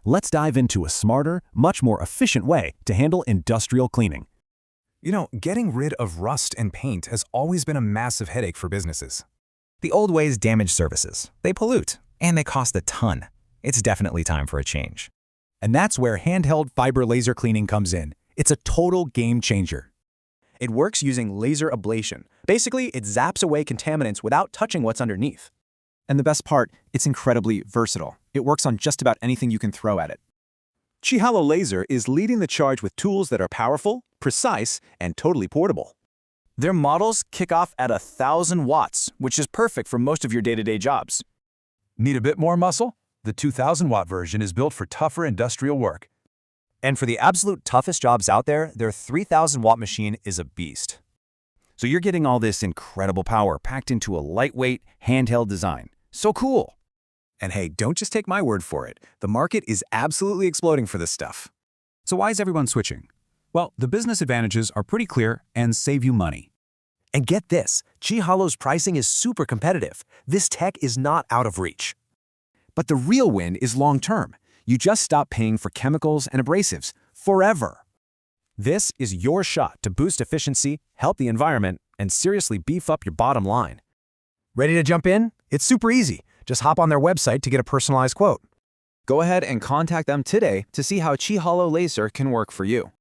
let's dive into a smarter, much more efficient way to handle industrial cleaning. Getting rid of rust and paint has always been a massive headache for businesses. The old ways damage services. They pollute, and they cost a ton. It's definitely time for a change. And that's where handheld fiber laser cleaning comes in. It's a total game changer. It works using laser ablation. Basically, it zaps away contaminants without touching what's underneath. And the best part, it's incredibly versatile. It works on just about anything you can throw at it. Chihalo Laser is leading the charge with tools that are powerful, precise, and totally portable. Their models kick off at 1,000 watts, which is perfect for most of your day-to-day jobs. Need a bit more muscle? The 2,000-watt version is built for tougher industrial work. And for the absolute toughest jobs out there, their 3,000-watt machine is a beast. So you're getting all this incredible power packed into a lightweight, handheld design. So cool! And hey, don't just take my word for it. The market is absolutely exploding for this stuff. So why is everyone switching? Well, the business advantages are pretty clear and save you money. And get this, Chihalo's pricing is super competitive. This tech is not out of reach. But the real win is long-term. You just stop paying for chemicals and abrasives forever. This is your shot to boost efficiency, help the environment, and seriously beef up your bottom line. Ready to jump in? It's super easy. Just hop on their website to get a personalized quote. Go ahead and contact them today to see how Chihalo Laser can work for you.